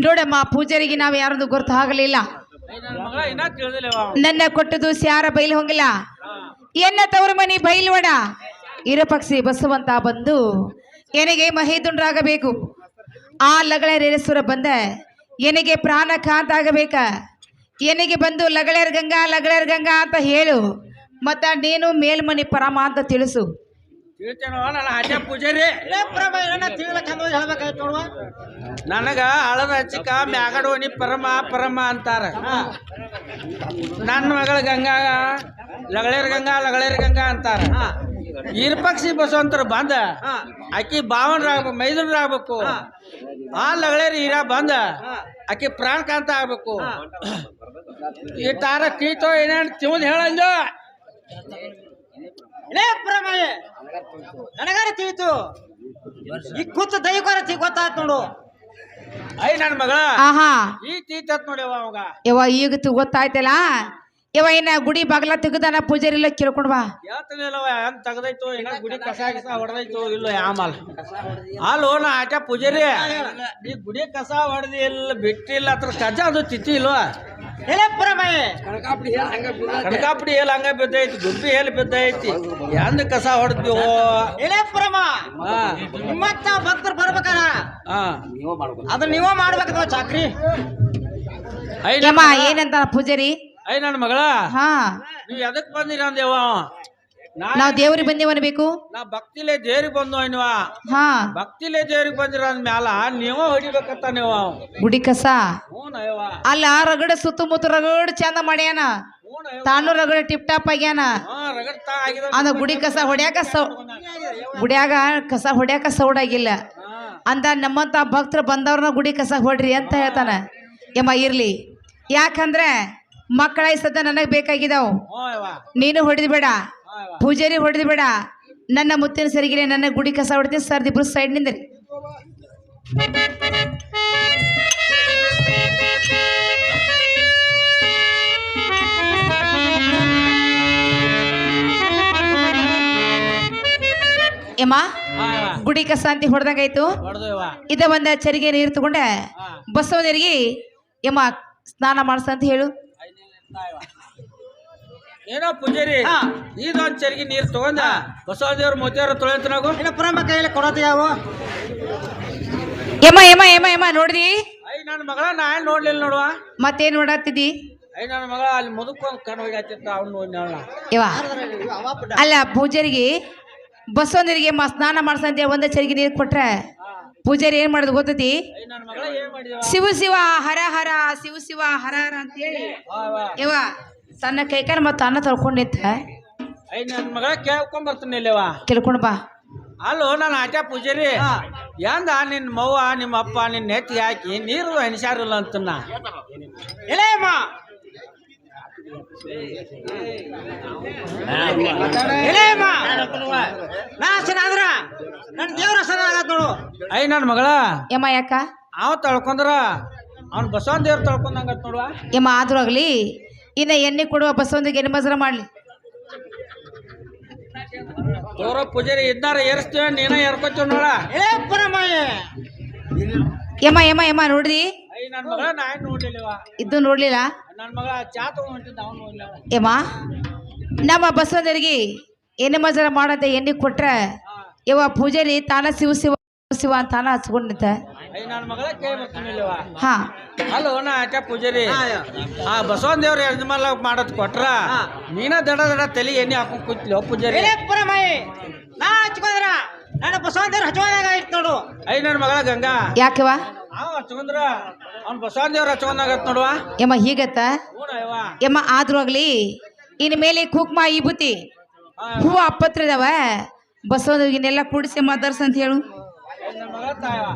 ನೋಡಮ್ಮ ಪೂಜಾರಿಗೆ ನಾವು ಯಾರದು ಗುರ್ತು ಆಗಲಿಲ್ಲ. ನನ್ನ ಕೊಟ್ಟದು ಸ್ಯಾರ ಬೈಲ್ ಹೋಗಿಲ್ಲ, ಎನ್ನ ತವರು ಮನಿ ಬೈಲ್ವಡ ಇರ ಪಕ್ಷಿ ಬಸವಂತ ಬಂದು ಎನಗೆ ಮಹೇದುಂಡ್ರಾಗಬೇಕು. ಆ ಲಗಳೇರೇಶ್ವರ ಬಂದ ಎನಗೆ ಪ್ರಾಣ ಕಾಂತ ಆಗಬೇಕ. ಎನಗೆ ಬಂದು ಲಗಳೇರ್ ಗಂಗಾ ಅಂತ ಹೇಳು. ಮತ್ತ ನೀನು ಮೇಲ್ಮನಿ ಪರಮ ಅಂತ ತಿಳಿಸು. ಪೂಜಾರಿ ನನಗ ಹಳದ ಹಚ್ಚಿಕ ಮ್ಯಾಗಡೋನಿ ಪರಮ ಪರಮ ಅಂತಾರ. ನನ್ನ ಮಗಳ ಗಂಗಾ ಲಗಳೇರ್ ಗಂಗಾ ಅಂತಾರ. ಇರ್ಪಕ್ಷಿ ಬಸವಂತರ ಬಂದ ಆಕಿ ಬಾವನ್ರಾಗ್ಬೇಕು, ಮೈದುನರಾಗ್ಬೇಕು. ಆ ಲಗಳೇರಿ ಹೀರ ಬಂದ ಆಕಿ ಪ್ರಾಣ ಕಾಂತ ಆಗ್ಬೇಕು. ಈ ತಾರ ತೀತೋ ಏನೇನು ತಿಂದು ಹೇಳಂಜೋ ಇಲ್ಲೇ ಪ್ರಮೇಯ ನನಗಾರ ತಿಳಿತು ಈ ಕೂತು ದೈವಕಾರ ಗೊತ್ತಾಯ್ತು ನೋಡು. ನನ್ನ ಮಗಳ ಆಹಾ ಈ ತೀತತ್ ನೋಡ್ಯವ ಅವಾಗ ಯವ್ವ ಈಗ ಗೊತ್ತಾಯ್ತಲ್ಲ ಯವ್ವ ಏನ ಗುಡಿ ಬಾಗ್ಲ ತೆಗದಾನ ಪೂಜಾರಿ ಇಲ್ಲ ಕೇಳ್ಕೊಂಡ್ ಬಾ. ಹೇಳ್ತೀನಿಲ್ಲವ ಏನ್ ತೆಗ್ದೈತು ಏನ ಗುಡಿ ಕಸ ಹೊಡೆದೈತು ಇಲ್ಲೋ ಯಾಮಲ್ ಅಲ್ಲೋ ನಾ ಆಟ ಪೂಜಾರಿ ಈ ಗುಡಿ ಕಸ ಹೊಡೆದಿ ಇಲ್ಲ ಬಿಟ್ಟಿಲ್ಲ ಅದ್ರ ಕಜ ಅದು ತಿಥಿ ಇಲ್ವ ಇಲ್ಲೇ ಪ್ರಮೇಯ ಕನಕಾಪುಡಿ ಎಲ್ಲಿ ಹಂಗ ಬಿದ್ದೈತಿ ಗುಬ್ಬಿ ಎಲ್ಲಿ ಬಿದ್ದೈತಿ ಎಂದ ಕಸ ಹೊಡೆದ್ವಿ ಇಲ್ಲೇ ಪ್ರಮ ನಿಮ್ಮತ್ತ ಭಕ್ತರು ಬರ್ಬೇಕಾರ ಹಾ ಅದ್ರ ನೀವ ಮಾಡ್ಬೇಕದ ಚಾಕ್ರಿ. ಯಮ್ಮ ಏನಂತ ಪೂಜಾರಿ ನನ್ನ ಮಗಳ ಹಾ ನೀವ್ ಎದಕ್ ಬಂದಿರ ಅಂದೇವ ನಾವ್ ದೇವ್ರಿಗೆ ಬಂದೇವ್ ಅನ್ಬೇಕು. ನಾ ಭಕ್ತಿಲೇ ದೇವ್ರಿಗೆ ಬಂದು ನೀವ ಹಾ ಭಕ್ತಿಲೇ ದೇವ್ರಿಗೆ ಬಂದಿರ ಅಂದ್ಮ್ಯಾಲ ನೀವ ಹೊಡಿಬೇಕಂತ ನೀವು ಗುಡಿ ಕಸ ಹ್ಞೂ ನಯವ ಅಲ್ಲ ರಗಡ ಸುತ್ತಮುತ್ತ ರಗಡ ಚಂದ ಮಾಡ್ಯಾನ ತಾನು ರಗಡ ಟಿಪ್ ಟಾಪ್ ಆಗ್ಯಾನ ರಗಡ್ತಾ ಆಗಿದೆ ಅಂದ ಗುಡಿ ಕಸ ಹೊಡ್ಯಾಕ ಗುಡಿಯಾಗ ಕಸ ಹೊಡ್ಯಾಕ ಸೌಡಾಗಿಲ್ಲ ಅಂದ ನಮ್ಮಂತ ಭಕ್ತರು ಬಂದವ್ರನ್ನ ಗುಡಿ ಕಸ ಹೊಡ್ರಿ ಅಂತ ಹೇಳ್ತಾನ. ಯಮ್ಮ ಇರ್ಲಿ ಯಾಕಂದ್ರೆ ಮಕ್ಕಳ ಸದ್ದ ನನಗ್ ಬೇಕಾಗಿದಾವ್. ಹ್ಞೂ ಯವ್ವ ನೀನು ಹೊಡೆದ್ ಬೇಡ ಪೂಜಾರಿ ಹೊಡೆದ್ ಬೇಡ ನನ್ನ ಮುತ್ತಿನ ಸರಿಗಿರಿ ನನ್ನ ಗುಡಿ ಕಸ ಹೊಡ್ತೀನಿ ಸರ್ದಿಬ್ರು ಸೈಡ್ ನಿಂದ್ರಿ. ಯಮ್ಮ ಗುಡಿ ಕಸ ಅಂತ ಹೊಡೆದಂಗಾಯ್ತು. ಹೊಡೆದು ಯವ್ವ ಇದ ಒಂದ ಚರಿಗೆ ನೀರು ತಗೊಂಡೆ ಬಸವದೇರಿಗೆ ಯಮ್ಮ ಸ್ನಾನ ಮಾಡ್ಸ ಅಂತ ಹೇಳು. ಏನೋ ಪೂಜಾರಿ ಇದೊಂದ್ ಚರಿಗೆ ನೀರ್ ತಗೊಂಡ ಬಸವದೇವ್ರ ಮೋತಿಯವ್ರ ತೊಳೆತನಾಗು ಇನ್ನು ಪ್ರಮ ಕೈಯಲ್ಲಿ ಕೊಡೋದು ಯಾವ ಯಮ್ಮ ಯಮ್ಮ ಯಮ್ಮ ಯಮ್ಮ ನೋಡ್ರಿ ನನ್ನ ಮಗಳ ನಾ ಏನ್ ನೋಡ್ಲಿಲ್ಲ ನೋಡುವ ಮತ್ತೇನ್ ನೋಡತ್ತಿದ್ದಿ ನನ್ನ ಮಗಳ ಅಲ್ಲಿ ಮುದುಕೊಂಡ್ ಕಣ್ಣು ಹೋಗ್ಯಾತಿತ್ತ ಅವ್ನು ನೋಡಿ ಯವ್ವ ಅಲ್ಲ ಪೂಜಾರಿಗೆ ಬಸವನಿಗೆ ಸ್ನಾನ ಮಾಡ್ಸಂತ ಒಂದೇ ಚರಿಗೆ ನೀರು ಕೊಟ್ರೆ ಪೂಜಾರಿ ಏನ್ ಮಾಡೋದು ಗೊತ್ತೈತಿ? ನನ್ನ ಮಗಳ ಏನ್ ಮಾಡಿದವ ಶಿವ ಶಿವ ಹರ ಹರ ಶಿವ ಶಿವ ಹರ ಹರ ಅಂತ ಹೇಳಿ ಯವ್ವ ತನ್ನ ಕೈಕಾಲ ಮತ್ತ ಅನ್ನ ತೊಳ್ಕೊಂಡ್ ನಿಂತ ನನ್ನ ಮಗಳ ಕೇಳ್ಕೊಂಡ್ ಬರ್ತೀನಿ ಇಲ್ಲವ ಕೇಳ್ಕೊಂಡ್ ಬಾ. ಅಲ್ಲೋ ನಾನು ಆಟ ಪೂಜಾರಿ ಎಂದ ನಿನ್ನ ಮವ್ವ ನಿಮ್ಮ ಅಪ್ಪ ನಿನ್ನ ನೆತ್ತಿಗೆ ಹಾಕಿ ನೀರು ಅನಿಸಾರಿಲ್ಲ ಅಂತನ್ನ ಇಲ್ಲೇ ಅಮ್ಮ ಇಲ್ಲೇ ಅಮ್ಮ ನಾ ಹಸನ ಆದ್ರ ನನ್ನ ದೇವ್ರ ಹಸನ ಆಗತ್ ನೋಡು. ನನ್ನ ಮಗಳ ಯಮ್ಮ ಯಾಕ ಅವ ತಳ್ಕೊಂಡ್ರ ಅವ್ನ ಬಸವನ್ ದೇವ್ರ ತಳ್ಕೊಂಡಂಗತ್ ನೋಡುವ ಯಮ್ಮ ಆದ್ರೂ ಆಗ್ಲಿ ಇನ್ನ ಎಣ್ಣೆ ಕೊಡುವ ಬಸವಂದಿಗೆ ಎಣ್ಣೆ ಮಜರ ಮಾಡ್ಲಿ. ತೋರ ಪೂಜಾರಿ ಇದ್ನಾರ ಏರಿಸ್ತೀವ ನೀನ ಏರ್ಕೊತೀವ ನೋಡ ಇಲ್ಲೇ ಪ್ರಮಯ ಯಮ್ಮ ಯಮ್ಮ ಯಮ್ಮ ನೋಡ್ರಿ ನನ್ನ ಮಗಳ ನಾ ಏನ್ ನೋಡ್ಲಿಲ್ಲವ ಇದು ನೋಡ್ಲಿಲ್ಲ ನನ್ನ ಮಗಳ ಚಾ ತಗೊಂಡ್ ಹೊಂಟಿದ್ದ ಅವ್ನು ನೋಡ್ಲಿಲ್ಲ ಯಮ್ಮ ನಮ್ಮ ಬಸವಂದರಿಗೆ ಎಣ್ಣೆ ಮಜರ ಮಾಡಂತ ಎಣ್ಣೆ ಕೊಟ್ರೆ ಯವ್ವ ಪೂಜಾರಿ ತಾನ ಶಿವ ಶಿವ ಶಿವ ಅಂತ ತಾನ ಹಚ್ಕೊಂಡ್ ನಿಂತ ನನ್ನ ಮಗಳ ಕೇಳಿ ಬರ್ತೀನಿಲ್ಲವ ಹಾ ಅಲ್ಲೋ ನಾ ಆಟ ಪೂಜಾರಿ ಆ ಬಸವನ್ ದೇವ್ರ ಯಜಮಾನ ಮಾಡೋದ್ ಕೊಟ್ರ ನೀನ ದಡ ದಡ ತಲೆ ಎಣ್ಣೆ ಹಾಕೊಂಡ್ ಕೂತ್ಲಿ ಪೂಜಾರಿ ಇಲ್ಲೇ ಪ್ರಮಯ ನಾ ಹಚ್ಕೊಂಡ್ರ ನನ್ನ ಬಸವನ್ ದೇವ್ರ ಹಚ್ಚುವಾಗ ಆಯ್ತು ನೋಡು. ನನ್ನ ಮಗಳ ಗಂಗಾ ಯಾಕವ ಅವ ಹಚ್ಕೊಂಡ್ರ ಅವ್ನ ಬಸವನ್ ದೇವ್ರ ಹಚ್ಕೊಂಡಾಗತ್ ನೋಡುವ ಯಮ್ಮ ಹೀಗತ್ತ ಹೂನವ್ವ ಯಮ್ಮ ಆದ್ರೂ ಆಗ್ಲಿ ಇನ್ ಮೇಲೆ ಕುಕ್ಮ ವಿಭೂತಿ ಹೂವು ಅಪ್ಪತ್ರ ಇದಾವ ಬಸವನಿಗೆಲ್ಲ ಕೂಡಿಸಿ ಮಾತಾಡ್ಸ ಅಂತ ಹೇಳು. ನನ್ನ ಮಗಳ ತಾಯವ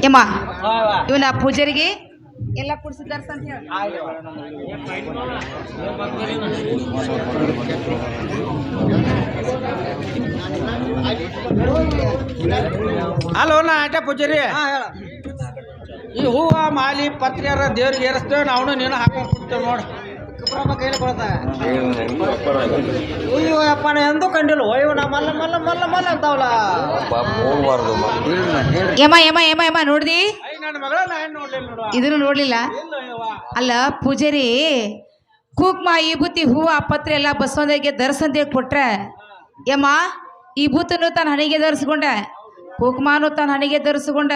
ಯಮ್ಮ ಇವನ ಪೂಜಾರಿಗೆ ಎಲ್ಲ ಕೂಡಿಸಿ ದರ್ಶ ಅಂತ ಹೇಳು. ಅಲ್ಲೋ ನಾ ಆಟ ಪೂಜಾರಿ ಈ ಹೂವ ಮಾಲಿ ಪತ್ರಿಯಾರ ದೇವ್ರಿಗೆ ಏರಿಸ್ತೇವೆ ನಾವು ನೀನು ಹಾಕೊಂಡ್ ಕೂಡ್ತೇವೆ ನೋಡು ಪ್ರಮ ಕೈಯಲ್ಲಿ ಕೊಡ್ತಾವೆ. ಅಯ್ಯೋ ಅಪ್ಪ ನಾ ಎಂದೂ ಕಂಡಿಲ್ಲ ಅಯ್ಯೋ ನಾ ಮಲ್ಲ ಮಲ್ಲ ಮಲ್ಲ ಮಲ್ಲ ಅಂತಾವಲ್ಲ. ಯಮ್ಮ ಯಮ್ಮ ಯಮ್ಮ ಯಮ್ಮ ನೋಡ್ದಿ ನನ್ನ ಮಗಳ ನಾ ಏನ್ ನೋಡ್ಲಿಲ್ಲ ನೋಡುವ ಇದನ್ನು ನೋಡ್ಲಿಲ್ಲ. ಇಲ್ಲ ಯವ್ವ ಅಲ್ಲ ಪೂಜಾರಿ ಕುಕ್ಮ ವಿಭೂತಿ ಹೂವು ಪತ್ರೆ ಎಲ್ಲ ಬಸವನಿಗೆ ಧರಿಸಂತ ಕೊಟ್ರೆ ಯಮ್ಮ ಈ ಭೂತನು ತನ್ನ ಹಣಿಗೆ ಧರಿಸ್ಕೊಂಡ ಕುಕ್ಮಾನು ತನ್ನ ಹಣಿಗೆ ಧರಿಸ್ಕೊಂಡ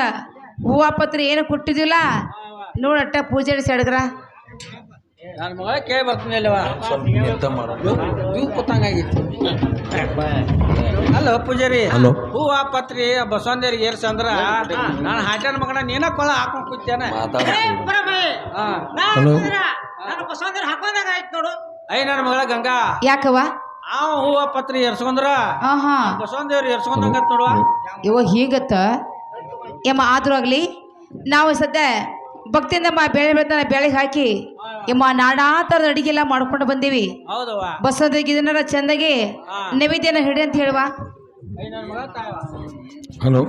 ಹೂವು ಪತ್ರೆ ಏನು ಕೊಟ್ಟಿದಿಲ್ಲ ನೋಡಟ್ಟ ಪೂಜಾರಿ ಸೆಡ್ಗ್ರ ನನ್ನ ಮಗಳ ಕೇಳಿ ಬರ್ತೀನಿ ಅಲ್ಲವ ಇವ್ ಕೂತಂಗಾಗಿತ್ತು ಅಲ್ಲ ಪೂಜಾರಿ ಹೂವ ಪತ್ರಿ ಬಸವಂದೇರಿಗೆ ಏರ್ಸ ಅಂದ್ರ ನಾನು ಹಾಟನ ಮಗನ ನೀನ ಕೊಳ ಹಾಕೊಂಡ್ ಕೂತೇನೆ ನನ್ನ ಬಸವನ್ ದೇವ್ರ ಹಾಕೊಂಡಾಗ ಆಯ್ತು ನೋಡು. ನನ್ನ ಮಗಳ ಗಂಗಾ ಯಾಕವ ಅವ ಹೂವ ಪತ್ರಿ ಎರ್ಸ್ಕೊಂಡ್ರ ಆಹಾ ಬಸವಂದೇವ್ರು ಎರ್ಸ್ಕೊಂಡಂಗತ್ ನೋಡುವ ಇವ ಹೀಗತ್ತ ಯಮ್ಮ ಆದ್ರೂ ಆಗಲಿ ನಾವು ಸದ್ಯ ಭಕ್ತಿಯಿಂದಮ್ಮ ಬೇಳೆ ಬೆಳ್ತಾನೆ ಬೇಳೆಗೆ ಹಾಕಿ ಯಮ್ಮ ನಾನಾ ಥರದ ಅಡಿಗೆ ಎಲ್ಲ ಮಾಡ್ಕೊಂಡು ಬಂದೀವಿ ಹೌದವ್ವ ಬಸವದಿಗೆ ಇದನ್ನ ಚೆಂದಾಗಿ ನೈವೇದ್ಯನ ಹಿಡಿ ಅಂತ ಹೇಳುವ ಹಲೋ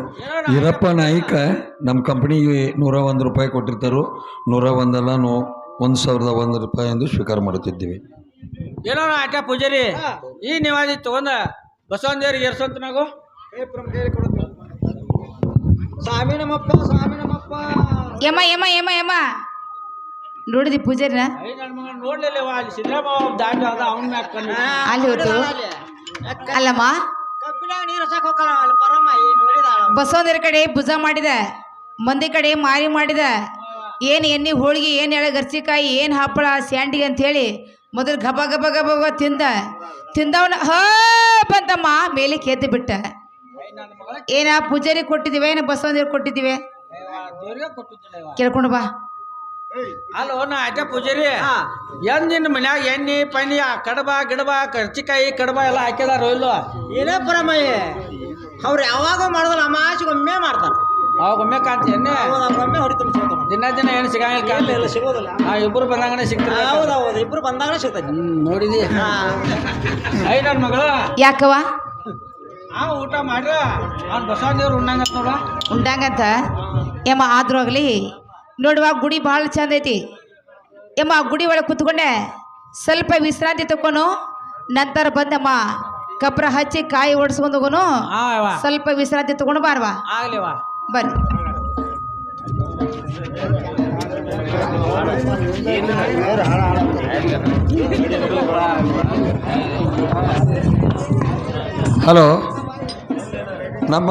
ಈರಪ್ಪ ನಾಯ್ಕ ನಮ್ಮ ಕಂಪ್ನಿಗೆ 101 ರೂಪಾಯಿ ಕೊಟ್ಟಿರ್ತಾರೋ 101 ಅಲ್ಲ 1,001 ರೂಪಾಯಿ ಎಂದು ಸ್ವೀಕಾರ ಮಾಡುತ್ತಿದ್ದೀವಿ. ಏನೋ ಆಟ ಪೂಜಾರಿ ಈ ನೀವಾದಿ ತಗೊಂಡ ಬಸವಂದೇವ್ರಿಗೆ ಎರ್ಸಂತ ನಾವು ಸ್ವಾಮಿ ನಮ್ಮಪ್ಪ ಸ್ವಾಮಿ ನಮ್ಮಪ್ಪ ಯಮ್ಮ ಯಮ್ಮ ಯಮ್ಮ ಯಮ್ಮ ನೋಡಿದಿ ಪೂಜಾರಿನ ನನ್ನ ಮಗ ನೋಡ್ಲಿಲ್ಲವ ಅಲ್ಲಿ ಸಿದ್ದರಾಮ ದಾಟಿ ಅದ ಅವನ ಮ್ಯಾಕ್ ಕಣ್ಣು ಅಲ್ಲಿ ಹೋತು ಅಲ್ಲಮ್ಮ ಕಬ್ಬಿನಾಗ ನೀರು ಹಸಕ್ ಹೋಗಲ್ಲ ಅಲ್ಲಿ ಪರಮ್ಮ ನೋಡಿದಾಳ ಬಸವದೇವ್ರ ಕಡೆ ಭುಜ ಮಾಡಿದ ಮಂದಿ ಕಡೆ ಮಾರಿ ಮಾಡಿದ ಏನು ಎಣ್ಣೆ ಹೋಳಿಗೆ ಏನು ಎಳೆ ಗರ್ಚಿಕಾಯಿ ಏನು ಹಪ್ಪಳ ಸ್ಯಾಂಡಿಗೆ ಅಂಥೇಳಿ ಮೊದಲು ಗಬ ಗಬ ಗಬ ಗಬ ತಿಂದವನ ಬಂತಮ್ಮ ಮೇಲೆ ಕೆದ್ದು ಬಿಟ್ಟ ಏನ ಪೂಜಾರಿ ಕೊಟ್ಟಿದ್ದೀವಿ ಏನ ಬಸವದೇವ್ರು ಕೊಟ್ಟಿದ್ದೀವಿ ದೇವ್ರಿಗೆ ಕೊಟ್ಟಿದ್ದಿಲ್ಲ ಕೇಳ್ಕೊಂಡು ಬಾ ಅಲ್ಲೋ ನಾ ಆಟ ಪೂಜಾರಿ ನಿನ್ನ ಮನ್ಯಾಗ ಎಣ್ಣೆ ಪಣ್ಣಿ ಕಡಬ ಗಿಡಬ ಕರ್ಚಿಕಾಯಿ ಕಡಬ ಎಲ್ಲ ಹಾಕಿದಾರೋ ಇಲ್ಲೋ ಏನೇ ಪರಮಯ್ಯ ಅವ್ರು ಯಾವಾಗ ಮಾಡೋದಲ್ಲ ಅಮಾಸಿಗೊಮ್ಮೆ ಮಾಡ್ತಾರೆ ಅವಾಗೊಮ್ಮೆ ಕಾಂತಿ ಎಣ್ಣೆ ಒಮ್ಮೆ ಹೊಡಿತು ದಿನ ಏನು ಸಿಗಂಗಿಲ್ಲ ಕಾಂತಿ ಇಲ್ಲ ಸಿಗೋದಿಲ್ಲ ಇಬ್ಬರು ಬಂದಂಗನೆ ಸಿಗ್ತಾರೆ ಹೌದೌದು ಇಬ್ರು ಬಂದಾಗ ಸಿಗ್ತೈತಿ ನೋಡಿದಿ ಐ ನನ್ನ ಮಗಳು ಯಾಕವ ಆ ಊಟ ಮಾಡ್ರ ಅವ್ನು ಬಸವದೇವ್ರು ಉಣ್ಣಂಗತ್ ನೋಡ ಉಂಡಂಗಂತ ಯಮ್ಮ ಆದ್ರೂ ಆಗಲಿ ನೋಡುವ ಗುಡಿ ಭಾಳ ಚಂದ ಐತಿ ಯಮ್ಮ ಗುಡಿ ಒಳಗೆ ಕೂತ್ಕೊಂಡೆ ಸ್ವಲ್ಪ ವಿಶ್ರಾಂತಿ ತಕೊಂಡು ನಂತರ ಬಂದಮ್ಮ ಕಬ್ರ ಹಚ್ಚಿ ಕಾಯಿ ಓಡಿಸ್ಕೊಂಡು ಹೋಗೋನು ಸ್ವಲ್ಪ ವಿಶ್ರಾಂತಿ ತಗೊಂಡು ಬಾರ್ವಾ ಆಗ್ಲಿವಾ ಬರ್ರಿ ಹಲೋ ನಮ್ಮ